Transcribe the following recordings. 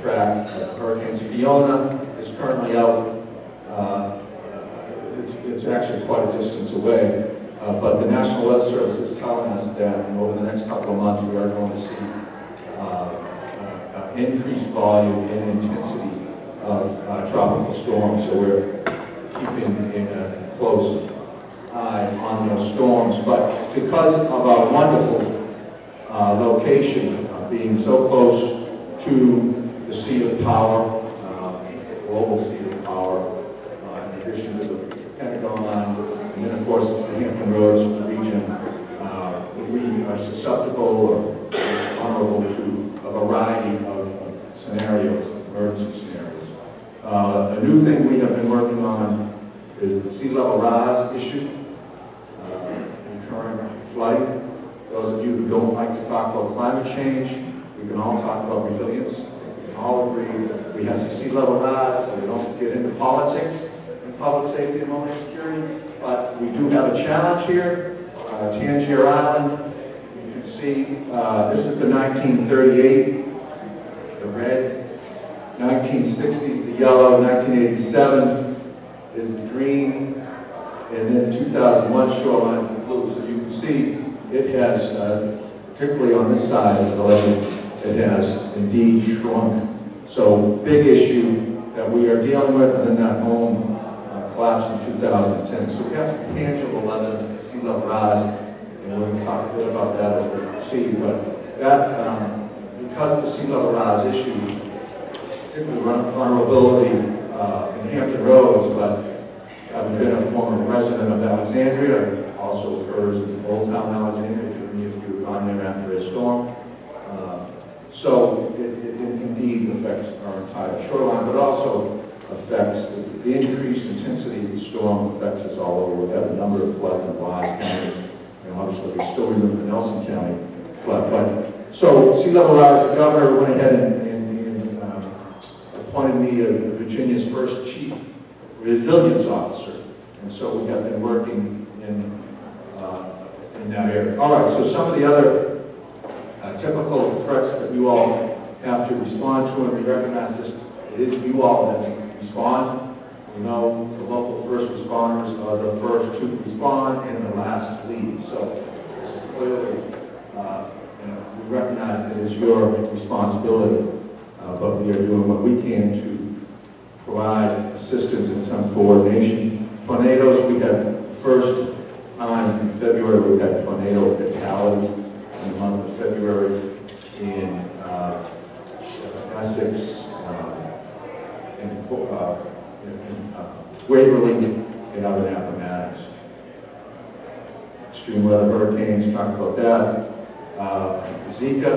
track. Hurricane Fiona is currently out. It's actually quite a distance away. But the National Weather Service is telling us that over the next couple of months we are going to see increased volume and intensity of tropical storms. So we're keeping a close eye on those storms. But because of our wonderful location, being so close to the sea of power, global sea of power, in addition to the Pentagon line, and then of course the Hampton Roads region, we are susceptible or vulnerable to a variety of scenarios, emergency scenarios. A new thing we have been working on is the sea level rise issue, current flooding. Those of you who don't like to talk about climate change, we can all talk about resilience. We can all agree that we have some sea level rise, so we don't get into politics and public safety and homeland security. But we do have a challenge here. Tangier Island, you can see this is the 1938, the red, 1960s, the yellow, 1987 is the green, and then 2001 shorelines, the blue. So you can see it has, particularly on this side of the lake, it has indeed shrunk. So big issue that we are dealing with, and then that home collapsed in 2010. So we have some tangible evidence of sea level rise, and we're going to talk a bit about that as we proceed. But that, because of the sea level rise issue, particularly vulnerability in Hampton Roads, but having been a former resident of Alexandria, also occurs in Old Town Alexandria, if any of you have gone there after a storm. So it indeed affects our entire shoreline, but also affects the increased intensity of the storm affects us all over. We've had a number of floods in Wise County, and obviously we still remember the Nelson County flood. But so sea level rise, the governor went ahead and appointed me as Virginia's first chief resilience officer, and so we have been working in that area. All right, so some of the other typical threats that you all have to respond to, and we recognize this, it is you all that respond. You know, the local first responders are the first to respond and the last to leave. So this is clearly, we recognize it is your responsibility, but we are doing what we can to provide assistance and some coordination. Tornadoes, we had first time in February, we had tornado fatalities in the month of February in Essex, in Waverly, and other Appomattox. Extreme weather hurricanes, talked about that. Zika,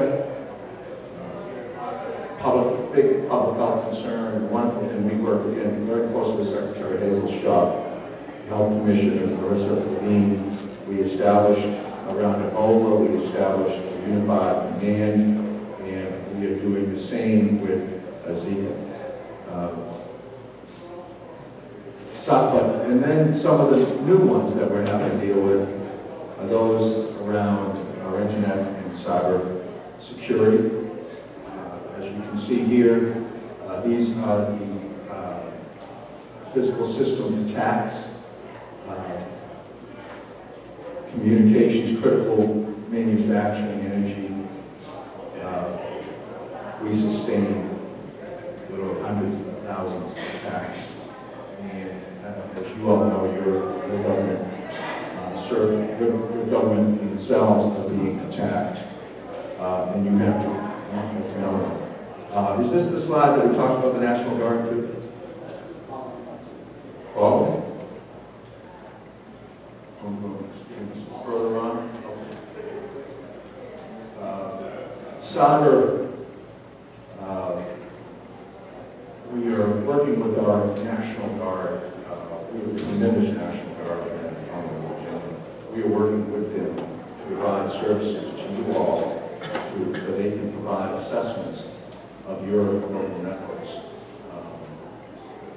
big public health concern, wonderful, and we work again very closely with Secretary Hazel Shaw, Health Commissioner Marissa Levine. We established around Ebola, we established a unified command, and we are doing the same with Zika. And then some of the new ones that we're having to deal with are those around our internet and cyber security. As you can see here, these are the physical system attacks, communications, critical manufacturing, energy. We sustain literally hundreds of thousands of attacks. And as you all know, your government themselves are being attacked, and you have to know. Is this the slide that we talked about the National Guard too? Probably. Further on. Cyber. We are working with our National Guard. We have a tremendous National Guard in Virginia. We are working with them to provide services to you all so they can provide assessments of your local networks.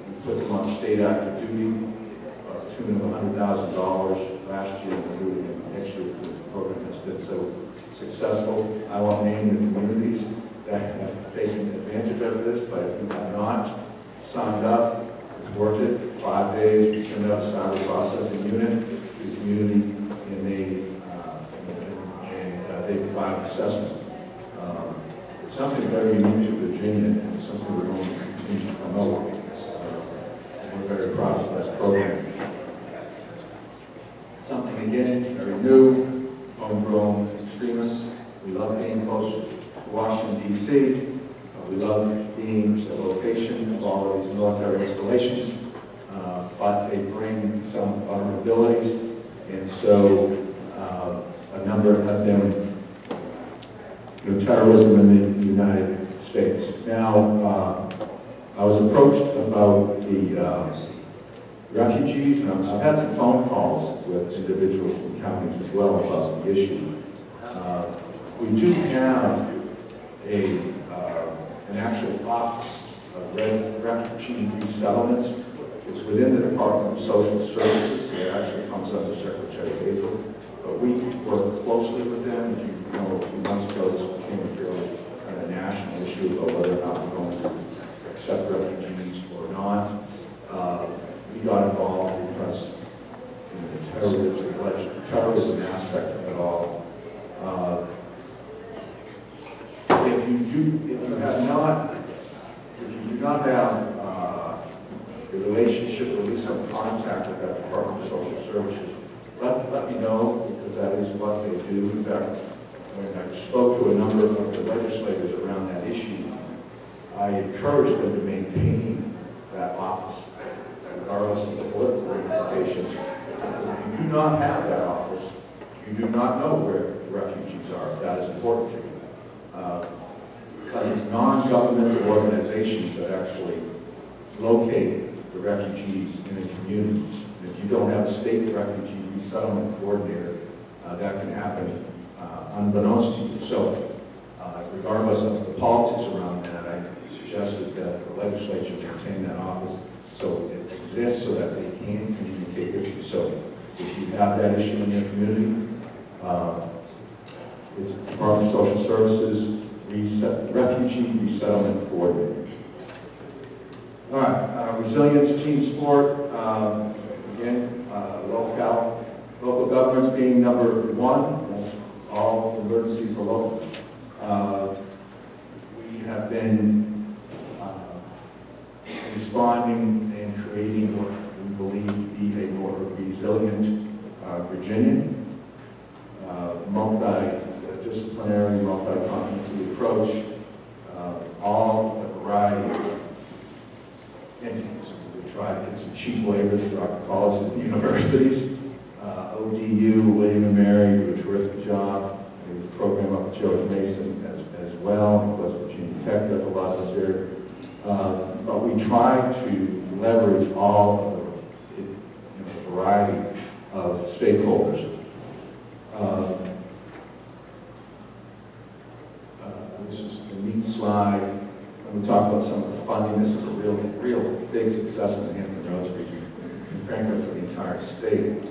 We put them on state active duty, to the tune of $100,000 last year, and next year the program has been so successful. I won't name the communities that have taken advantage of this, but if you have not signed up, it's worth it. 5 days, we send out a salary processing unit to the community, and they provide assessment. It's something very unique to Virginia, and it's something we're going to continue to promote. We're very proud of this program. Something, again, very new, homegrown extremists. We love being close to Washington, D.C. We love being the location of all of these military installations, but they bring some vulnerabilities, and so a number have been terrorism in the United States. Now, I was approached about the refugees, and I've had some phone calls with individuals from counties as well about the issue. We do have an actual office of refugee resettlement. It's within the Department of Social Services. It actually comes under Secretary Hazel. But we work closely with them. As you know, a few months ago, this became a fairly kind of national issue about whether or not we're going to accept refugees or not. We got involved because the terrorism aspect of it all. If you do not have a relationship, or at least some contact with that Department of Social Services, let me know, because that is what they do. In fact, when I spoke to a number of the legislators around that issue, I encouraged them to maintain that office, regardless of the political ramifications. If you do not have that office, you do not know where the refugees are. That is important to you. Because it's non-governmental organizations that actually locate the refugees in a community. And if you don't have a state refugee resettlement coordinator, that can happen unbeknownst to you. So, regardless of the politics around that, I suggested that the legislature maintain that office so it exists so that they can communicate with you. So, if you have that issue in your community, it's Department of Social Services, Refugee Resettlement Coordinator. All right, resilience, team sport. Again, local governments being number one. All emergencies are local. We have been responding and creating what we believe to be a more resilient Virginia. Multidisciplinary, multi-competency approach, all a variety of entities. We try to get some cheap labor throughout the colleges and universities. ODU, William & Mary do a terrific job. There's a program up at George Mason as well. Of course, Virginia Tech does a lot this year. But we try to leverage all of the variety of stakeholders. This is a neat slide. When we talk about some of the funding, this is a real big success in the Hampton Roads region, and frankly for the entire state.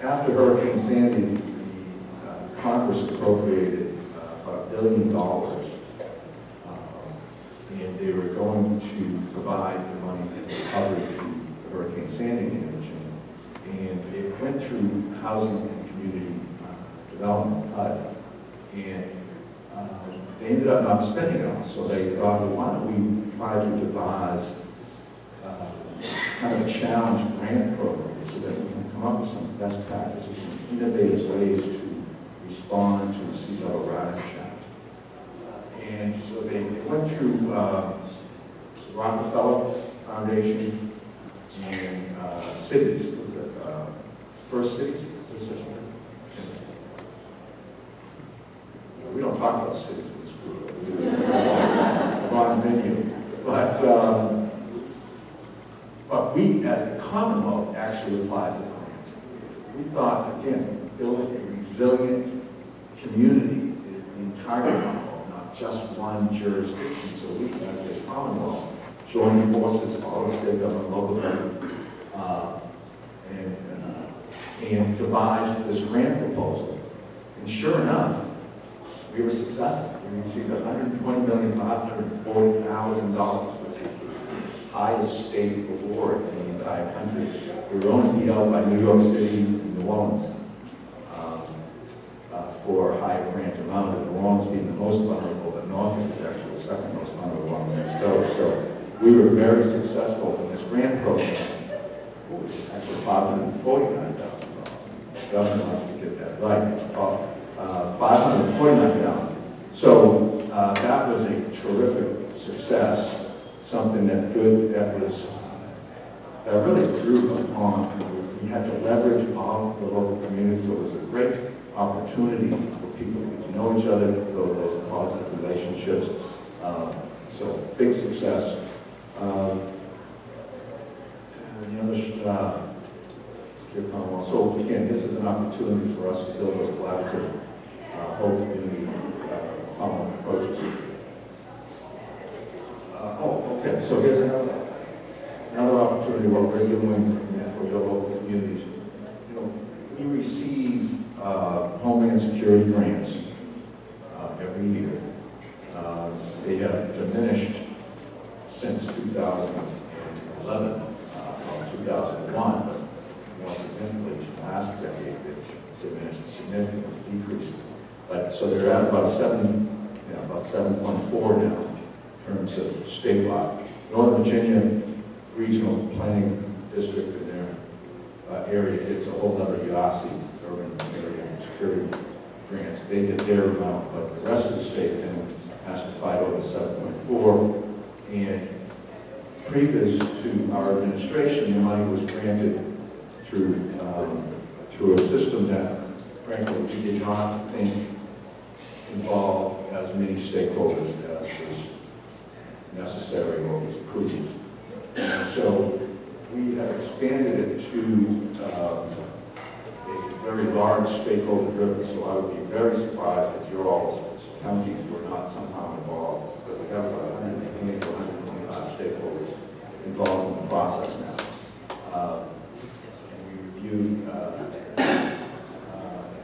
After Hurricane Sandy, the Congress appropriated about $1 billion, and they were going to provide the money in recovery to the Hurricane Sandy damage. And it went through Housing and Community Development, HUD, and they ended up not spending it all. So they thought, well, why don't we try to devise kind of a challenge grant program so that we can come up with some best practices and innovative ways to respond to the sea level rise challenge. And so they went through Rockefeller Foundation and cities. Was it First Cities? We don't talk about cities in this group. Wrong venue. But we, as the Commonwealth, actually applied for the grant. We thought, again, building a resilient community is the entire Commonwealth, not just one jurisdiction. So we, as a Commonwealth, joined forces, all the state government, local government, and devised this grant proposal. And sure enough, we were successful. We received $120,540,000, which is the highest state award in the entire country. We were only beat out by New York City and New Orleans for a higher grant amount, and New Orleans being the most vulnerable, but Norfolk was actually the second most vulnerable on the West Coast. So we were very successful in this grant program, which is actually $549,000. The government wants to get that right. $549,000. So that was a terrific success, something that really grew upon. We had to leverage all the local communities, so it was a great opportunity for people to get to know each other, build those positive relationships. So big success. So again, this is an opportunity for us to build those collaborative whole community common approaches. Okay, so here's another opportunity what we're doing for your local communities. We receive Homeland Security grants every year. They have diminished since 2011, from 2001, but more significantly, last decade, they've diminished, significantly decreased. But so they're at about 7.4 now in terms of statewide. Northern Virginia Regional Planning District in their area, it's a whole other YASI, urban area security grants. They get their amount, but the rest of the state then has to fight over 7.4. And previous to our administration, the money was granted through a system that, frankly, we did not think involved as many stakeholders as was necessary or was approved. And so we have expanded it to a very large stakeholder-driven, so I would be very surprised if your all's counties were not somehow involved. But we have about 120 to 125 stakeholders involved in the process now. And we reviewed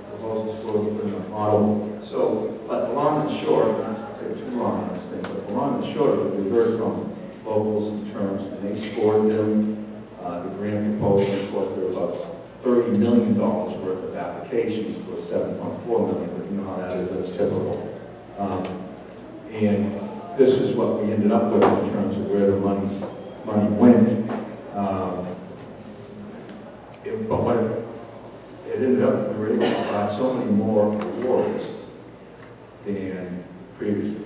proposals for the model. So, but the long and short, not to take too long on this thing, but the long and short of it, we heard from locals in terms, and they scored them. The grant proposal, of course, there were about $30 million worth of applications for $7.4 million, but you know how that is, that's typical. And this is what we ended up with in terms of where the money went. But what it ended up, we were able to provide so many more awards than previously.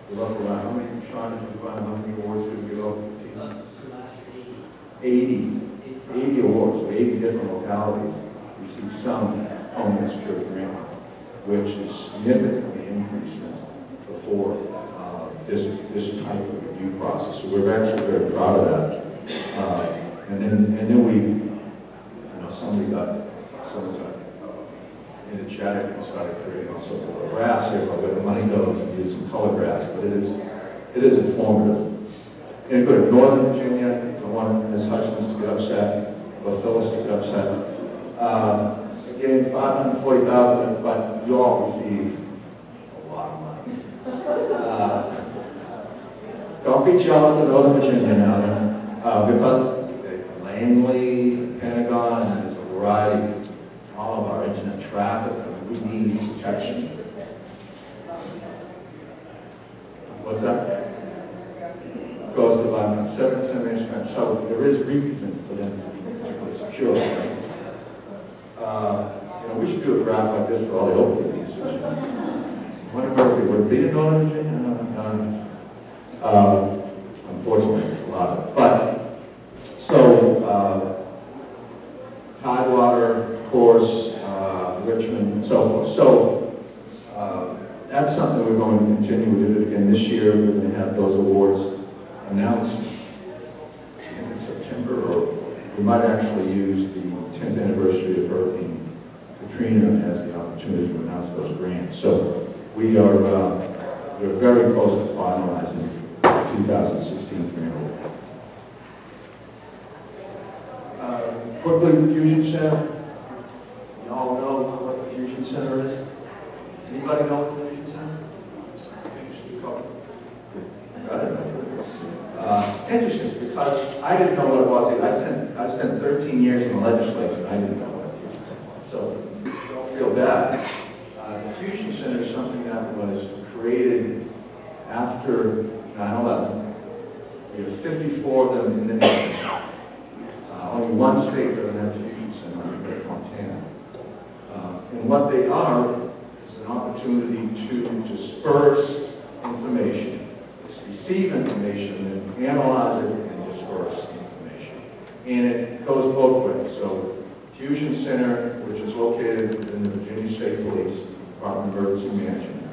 We looked around, how many, Sean, did you find how many awards did we give out? 80 awards, so 80 different localities. We see some Homeland Security grant, which is significantly increased since before this type of review process. So we're actually very proud of that. And then we, somebody got energetic and started creating all sorts of graphs here about where the money goes and use some color graphs, but it is informative. And good, Northern Virginia, I don't want Ms. Hutchins to get upset, or Phyllis to get upset. Again, $540,000, but you all receive a lot of money. Don't be jealous of Northern Virginia now, because Langley, the Pentagon, and there's a variety, all of our internet traffic, we need protection. What's that? Goes to about 7% internet, so there is reason for them to be particularly secure. Right? We should do a graph like this for all the opiate usage. Wonder where we would be in Northern Virginia. Unfortunately, a lot of it. But so Tidewater, of course, Richmond, and so forth. So that's something we're going to continue. We did it again this year. We're going to have those awards announced in September, or we might actually use the 10th anniversary of Hurricane Katrina as the opportunity to announce those grants. So we're very close to finalizing the 2016 grant. Quickly, the Fusion Center. You all know what the Fusion Center is? Any Anybody know what the Fusion Center? Got it? Interesting, because I didn't know what it was either. I spent 13 years in the legislature, and I didn't know what a Fusion Center was. So don't feel bad. The Fusion Center is something that was created after 9/11. We have 54 of them in the nation. Only one state doesn't have a Fusion Center, that's Montana. And what they are is an opportunity to disperse information, receive information, and analyze it and disperse information. And it goes both ways. So Fusion Center, which is located in the Virginia State Police, Department of Emergency Management.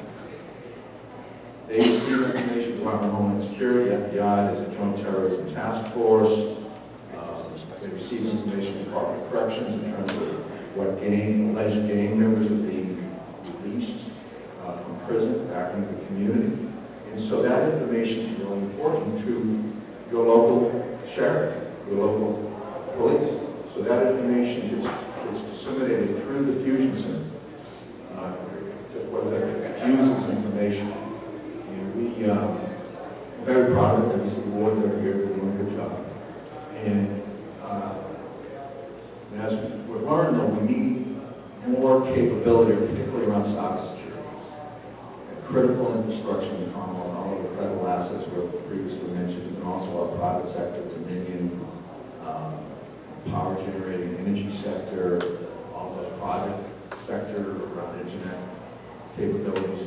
They receive information from the Department of Homeland Security, FBI, there's a Joint Terrorism Task Force. They receive information from the Department of Corrections in terms of what alleged gang members are being released from prison back into the community. And so that information is really important to your local sheriff, your local police. So that information is disseminated through the Fusion Center. It fuses information. And we're very proud of it. We see awards every year for doing a good job. And as we've learned, though, we need more capability, particularly around cybersecurity. Critical infrastructure in the Commonwealth, all of the federal assets were previously mentioned, and also our private sector, Dominion, power generating energy sector, all the private sector around internet capabilities.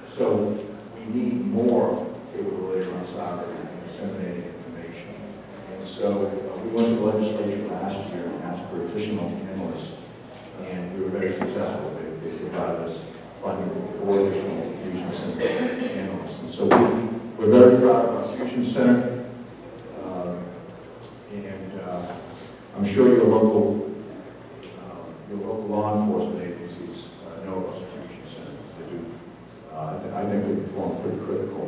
So we need more capability around cyber and disseminating information. And so we went to the legislature last year and asked for additional analysts, and we were very successful. They provided us funding for 4 additional Fusion Center analysts. And so we're very proud of our Fusion Center, and I'm sure your local law enforcement agencies know about the Fusion Center. They do. I think they perform a pretty critical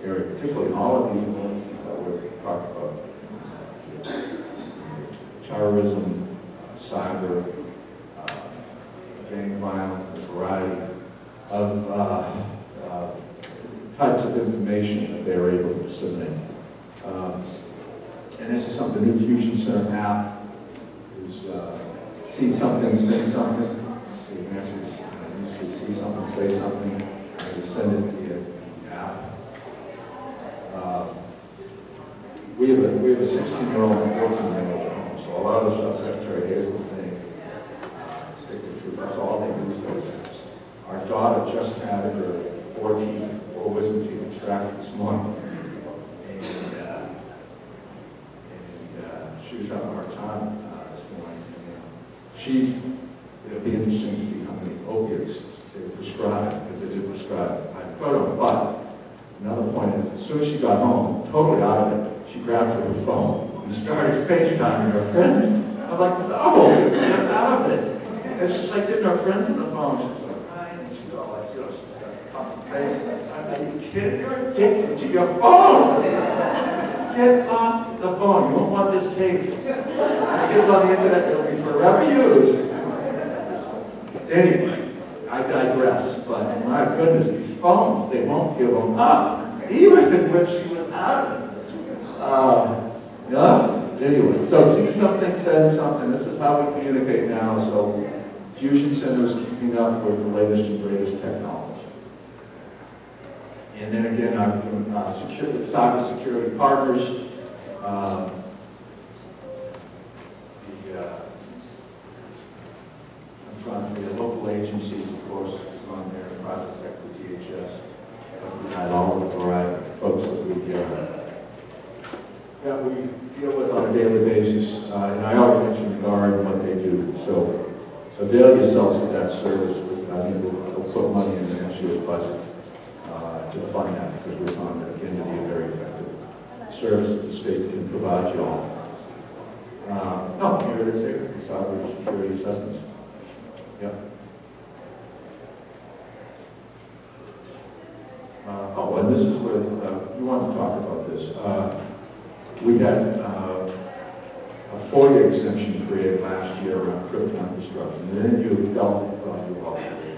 area, particularly in all of these emergencies that we're talking about. Terrorism, cyber, gang violence, the variety of types of information that they're able to disseminate. And this is something, the new Fusion Center app is see something, say something. So you can actually see something, say something, and you send it via the app. We have a 16-year-old and 14-year-old at home, so a lot of the stuff Secretary Hayes was saying, stick to truth, that's all they use those apps. Our daughter just had her 4 wisdom teeth extracted this morning, and she was having a hard time this morning. It'll be interesting to see how many opiates they prescribe, because they did prescribe hydrocodone. But another point is, as soon as she got home, totally out of it, she grabbed her phone and started FaceTiming her friends. I'm like, no, get out of it. And she's like getting her friends on the phone. She's like crying, and she's all like, she's got a puffy face. Are you kidding? You're addicted to your phone. Get off the phone. You won't want this cake. This gets on the internet, it'll be forever used. Anyway, I digress, but my goodness, these phones, they won't give them up, even when she was out of it. Anyway, so see something, said something. This is how we communicate now. So Fusion Center is keeping up with the latest and greatest technology. And then again, our cybersecurity partners. The local agencies, of course, on there, private sector, DHS. We had all of the variety of folks that we deal with on a daily basis. And I already mentioned the Guard and what they do. So avail yourselves of that service. I mean, we'll put money in the next year's budget to fund that, because we found that, again, to be a very effective service that the state can provide you all. No, here it is here, the cybersecurity assessments. Yeah. And this is where you want to talk about this. We had a FOIA exemption created last year around critical infrastructure. And then you dealt with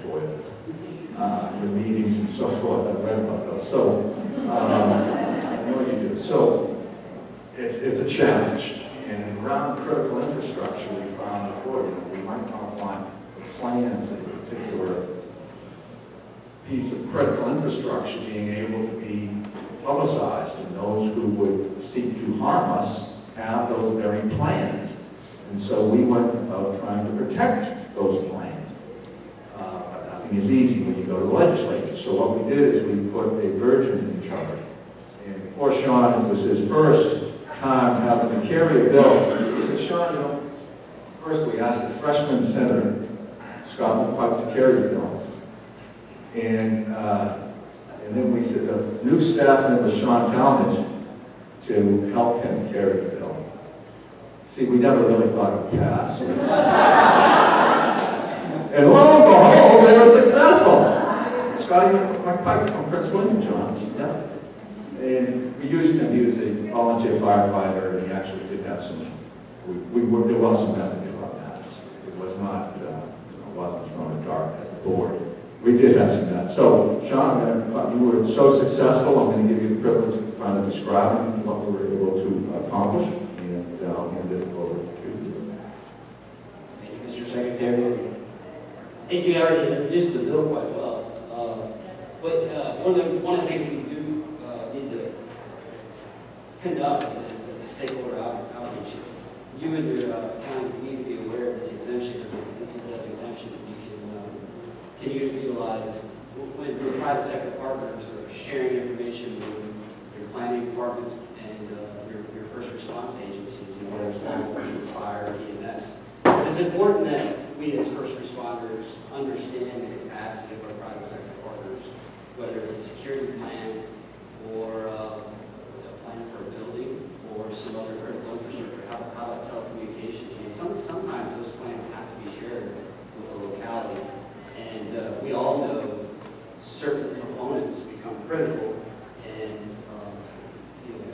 FOIA, your meetings and so forth. I've read about those. So, I know you do. So, it's a challenge. And around critical infrastructure, we found that, boy, we might not want the plans of a particular piece of critical infrastructure being able to be publicized, and those who would seek to harm us have those very plans. And so we went about trying to protect those plans. But nothing is easy when you go to the legislature. So what we did is we put a virgin in charge. And poor Sean, it was his first time having to carry a bill. He said, Sean, you know, first we asked a freshman senator, Scott McPike, to carry the bill. And then we said a new staff member, Sean Talmadge, to help him carry the bill. See, we never really thought it would pass. And lo and behold, they were successful. Scotty McPike from Prince William, John. Yeah. And we used him. He was a volunteer firefighter, and he actually did have some. There was some method about that. It was not. It wasn't thrown in the dark at the board. We did have some method. So, Sean, you were so successful. I'm going to give you the privilege of kind of describing what we were able to accomplish, and I'll hand it over to you. Thank you, Mr. Secretary. I think you already introduced the bill quite well. But one of the things we do need to conduct is a stakeholder outreach. You and your counties need to be aware of this exemption, because this is an exemption that you can utilize when your private sector partners are sharing information with your planning departments and your first response agencies, whether it's law enforcement, fire, EMS. But it's important that we as first responders understand the capacity of our private sector partners, whether it's a security plan or a plan for a building or some other critical infrastructure, how about telecommunications. Sometimes those plans have to be shared with the locality. And we all know certain components become critical, and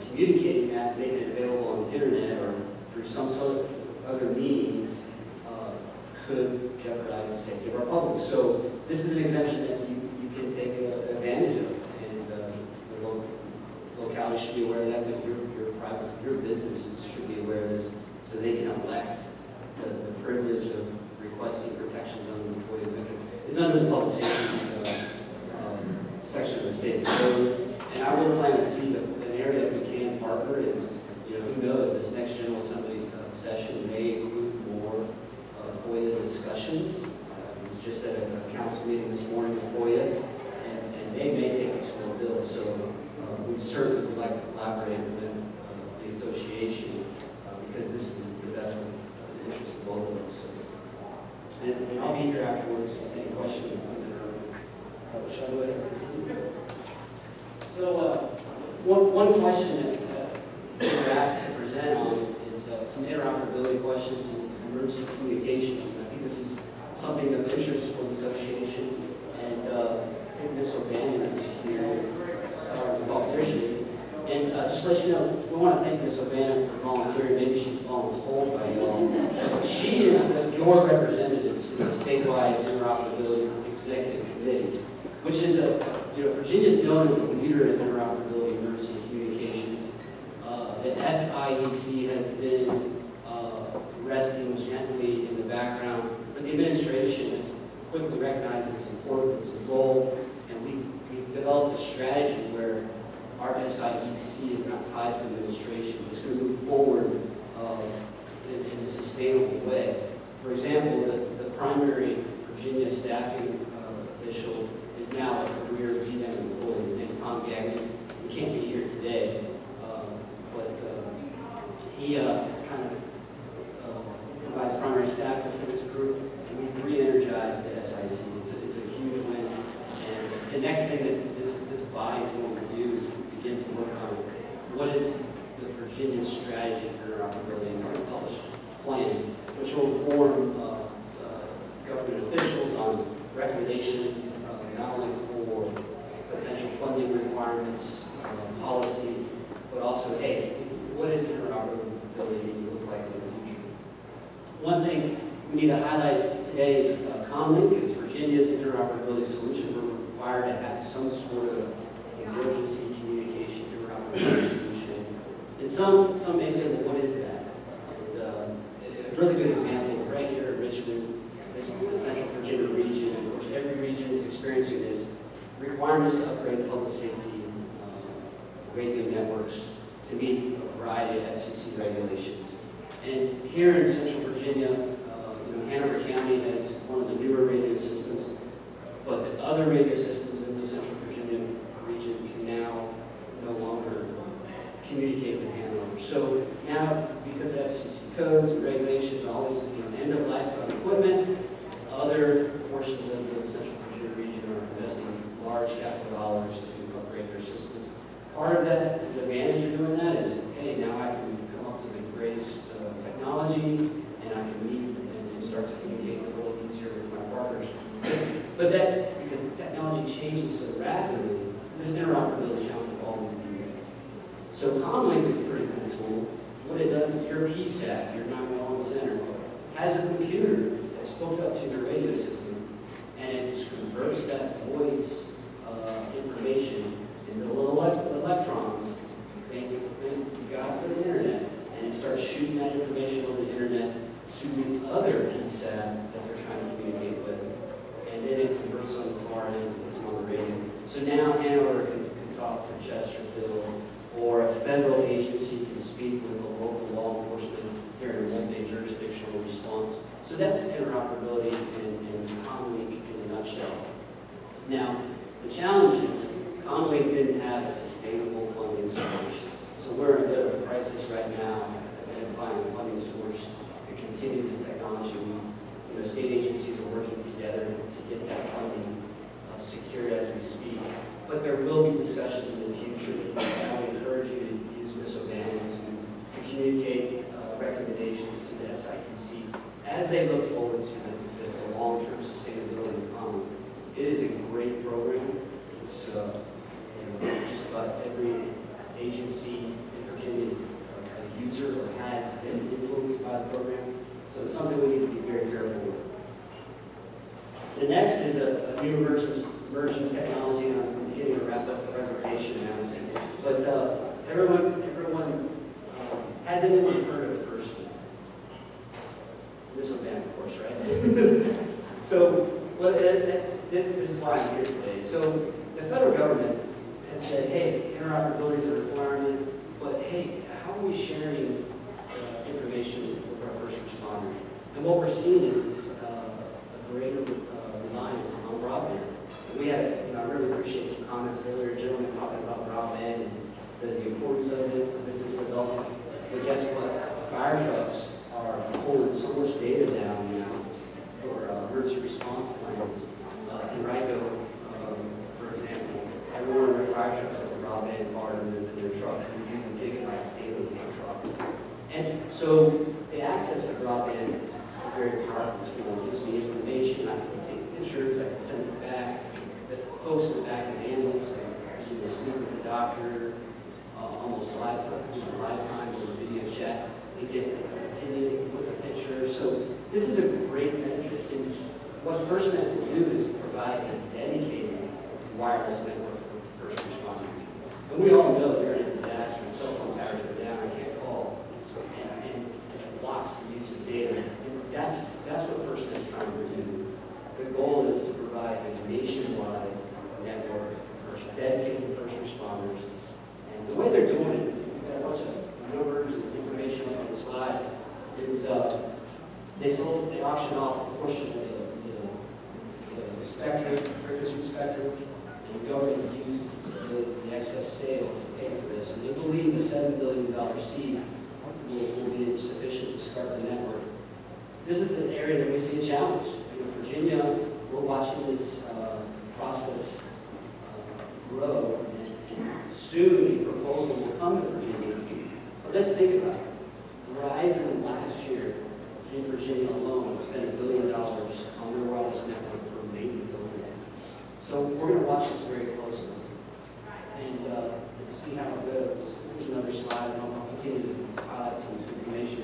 communicating that, making it available on the internet or through some sort of other means could jeopardize the safety of our public. So this is an exemption that you can take advantage of, and the locality should be aware of that, but your businesses should be aware of this, so they can elect the privilege of requesting protections under the FOIA exemption. It's under the public safety section of the state code, and I would plan to see that an area that we can partner is, who knows, this next General Assembly session may include more FOIA discussions. I was just at a council meeting this morning with FOIA, and they may take up some more bills, so we certainly would like to collaborate with the association because this is the best one in the interest of both of us. And I'll be here afterwards if any questions shall we continue? So one question that we were asked to present on is some interoperability questions and emergency communication. I think this is something of interest for the association, and I think Ms. O'Bannon is here. Sorry, there she is. And just to let you know, we want to thank Ms. O'Bannon for volunteering. Maybe she's voluntold by y'all. She is your representative to the statewide interoperability executive committee, which is Virginia is known as a leader in interoperability emergency communications. The SIEC has been resting gently in the background, but the administration has quickly recognized its importance and role, and we've developed a strategy where our SIEC is not tied to administration. It's going to move forward in a sustainable way. For example, the primary Virginia staffing official is now a career VDEM employee. His name's Tom Gagnon. He can't be here today, but he kind of provides primary staff to this group, and we've re-energized the SIC. It's a huge win. And the next thing that this body is going to do is begin to work on what is the Virginia strategy for interoperability and our published plan, which will inform government officials on recommendations, not only for potential funding requirements, policy, but also, hey, what is interoperability need to look like in the future? One thing we need to highlight today is Comlink is Virginia Virginia's interoperability solution, we're required to have some sort of emergency communication interoperability solution. And some may say, well, what is that? And a really good example, right here in Richmond, this is the Central Virginia region, in which every region is experiencing this, requirements to upgrade public safety radio networks to meet a variety of FCC regulations. And here in Central Virginia, Hanover County has one of the newer radio systems, but the other radio systems in the Central Virginia region can now no longer communicate with Hanover. So now, because of FCC codes and regulations, all this end of life of equipment, other portions of the Central Virginia region are investing large capital dollars to upgrade their systems. Part of that, the advantage of doing that is, hey, now I can come up to the greatest technology, and I can meet and start to communicate a little easier with my partners. But that, because technology changes so rapidly, this interoperability challenge will always be there. So Comlink is a pretty cool tool. What it does is your PSAT, your 911 center, has a computer that's hooked up to your radio system, and it just converts that voice information into little electrons. Thank God for the internet. And it starts shooting that information on the internet to the other PSAT that they're trying to communicate with. And then it converts on the far end and puts them on the radio. So now Hanover can talk to Chesterfield, or a federal agency can speak with a local law enforcement during a multi-jurisdictional response. So that's interoperability in Comlink in a nutshell. Now, the challenge is Comlink didn't have a sustainable funding source. So we're in a bit of a crisis right now, identifying a funding source to continue this technology. State agencies are working together to get that funding secured as we speak. But there will be discussions in the future. I would encourage you to use SummitMoran16 to communicate recommendations to the SIPC as they look forward to the long-term sustainability of Comlink. It is a great program. It's just about every agency in Virginia, a user or has been influenced by the program. So it's something we need to be very careful with. The next is a new emerging technology, and I'm beginning to wrap up the presentation now. But everyone has anyone heard of FirstNet? This was Ann, of course, right? So, well, this is why I'm here today. So the federal government has said, hey, interoperability is a requirement, but hey, how are we sharing information with our first responders? And what we're seeing is a greater reliance on broadband. And we had, I really appreciate some comments earlier, gentlemen talking about broadband and the importance of it for business development. But guess what? Fire trucks are pulling so much data down now for emergency response plans. In Rico, for example, everyone in their fire trucks has a broadband card in their truck, and they're using gigabytes daily in their truck. And so the access to broadband is a very powerful tool. It gives me information, I can take pictures, I can send it back. The folks in the back of the ambulance are usually speak with the doctor almost lifetime with a video chat. They get an opinion with a picture. So this is a great benefit. And what FirstNet will do is provide a dedicated wireless network for first responders. And we all know during a disaster, cell phone towers go down, I can't call. And it blocks the use of data. And that's what FirstNet is trying to do. The goal is to provide a nationwide network for dedicated first responders. And the way they're doing it, we've got a bunch of numbers and information up on the slide, is they auction off a portion of the spectrum, frequency spectrum, and the government used the excess sales to pay for this. And they believe the $7 billion seed will be sufficient to start the network. This is an area that we see a challenge. In Virginia, we're watching this process grow, and soon a proposal will come to Virginia. But let's think about it. Verizon last year in Virginia alone spent $1 billion on their wireless network for maintenance overhead. So we're going to watch this very closely and see how it goes. Here's another slide, and I'll continue to highlight some information.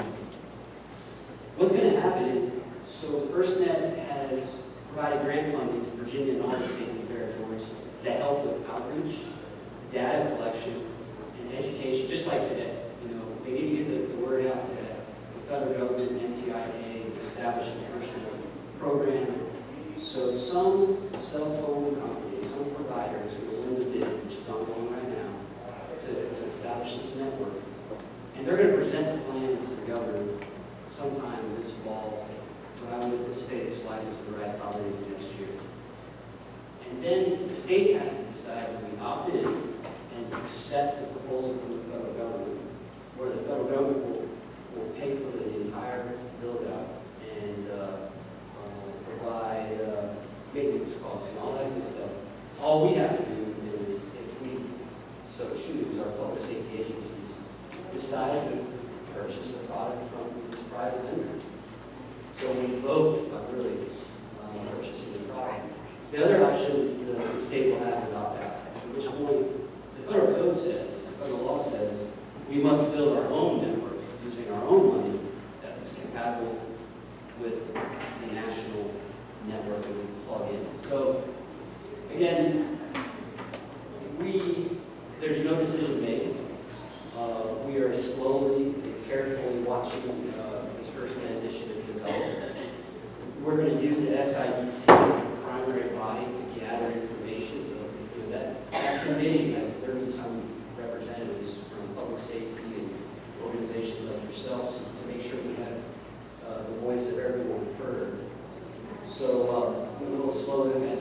What's going to happen is, so FirstNet has provided grant funding to Virginia and all the states and territories to help with outreach, data collection, and education, just like today. You know, they need to get the word out that the federal government, NTIA, is establishing a first program. So some cell phone companies, some providers will win the bid, which is ongoing right now, to establish this network. And they're going to present the plans to the governor sometime this fall, but I would anticipate sliding to the right probably into next year. And then the state has to decide when we opt in and accept the proposal from the federal government, where the federal government will pay for the entire build-out and provide maintenance costs and all that good stuff. All we have to do is, if we so choose, our public safety agencies decide to purchase the product from this private vendor. So we vote on really purchasing the product. The other option the state will have is opt out, at which point the federal code says, the federal law says, we must build our own network using our own money that is compatible with the national network that we plug in. So again, there's no decision made. We are slowly and carefully watching this First Net initiative develop. We're going to use the SIDC as the primary body to gather information. So you know, that committee has 30-some representatives from public safety and organizations like yourselves to make sure we have the voice of everyone heard. So we're a little slow in that.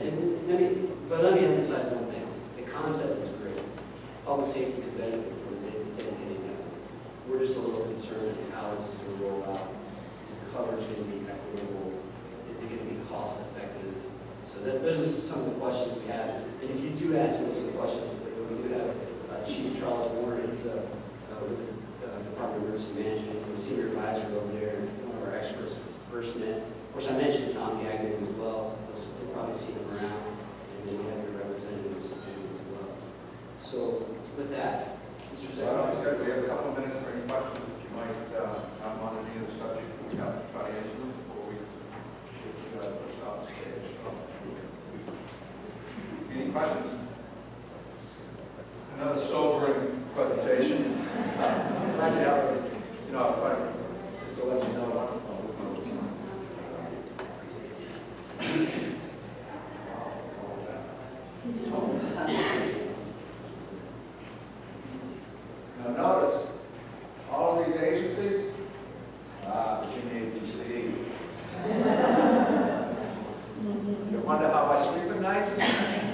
But let me emphasize one thing. The concept is great. Public safety could benefit from dedicating that. We're just a little concerned in how this is going to roll out. Is the coverage going to be equitable? Is it going to be cost effective? So those are some of the questions we have. And if you do ask us some questions, we do have Chief Charles Warren, he's with the Department of Emergency Management, he's a senior advisor over there, and one of our experts with FirstNet. Of course, I mentioned Tom Gagnon as well. You'll probably see him around, and then we have your representatives as well. So with that, Mr. Secretary. We have a couple of minutes for any questions if you might have on any of the subject we have to try to answer them before we push off the stage. Any questions? Another sobering presentation. Glad you have us. You know, just to let you know. Now notice, all of these agencies, Virginia ABC. You wonder how I sleep at night?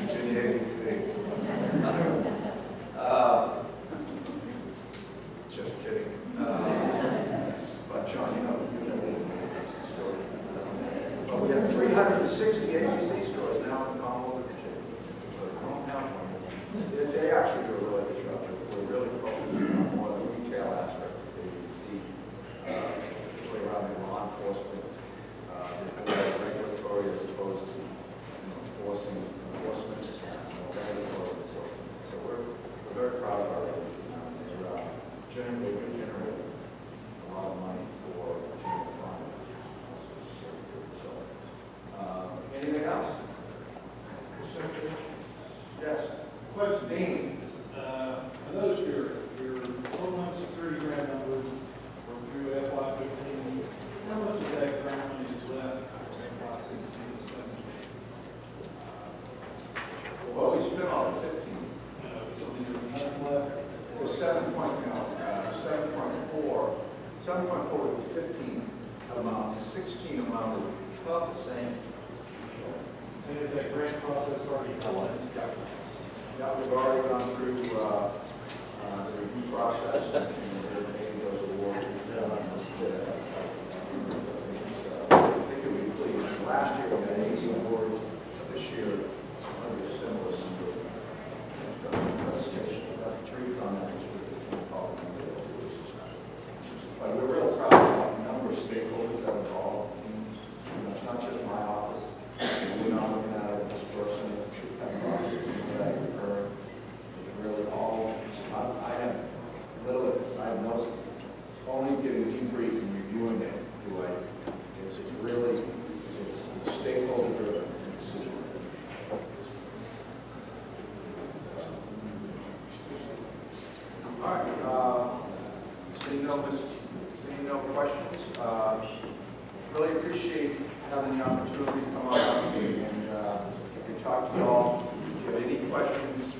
Virginia ABC. Just kidding. But John, you know this story. But we have 360 ABC stores now in Commonwealth, Virginia. So don't count one. They actually do a really good job. We're really focusing on more the retail aspect of ABC, particularly around the law enforcement, regulatory as opposed to enforcement and regulatory enforcement. So we're very proud of our agency now. They're generating a lot of money for Virginia Fund. So, anything else? Yes. Question, Dean. I noticed your Homeland Security grant numbers were through FY15. How much of that grant money is left for FY16 and 17? Well, we spent all the 15. So there's nothing left. It was 7.4 was the 15 amount, the 16 amount was about the same. And is that grant process already done? Yeah, we've already gone through the review process and made those awards. I think you'll be pleased. Last year we had 80 awards. This year, under similar presentation. Three comments. But we're real proud of the number of stakeholders that are involved. It's not just my office. We're not looking at it as this person should have projects that occur. It's really all All right, seeing no questions, really appreciate having the opportunity to come out and we talk to you all. If you have any questions,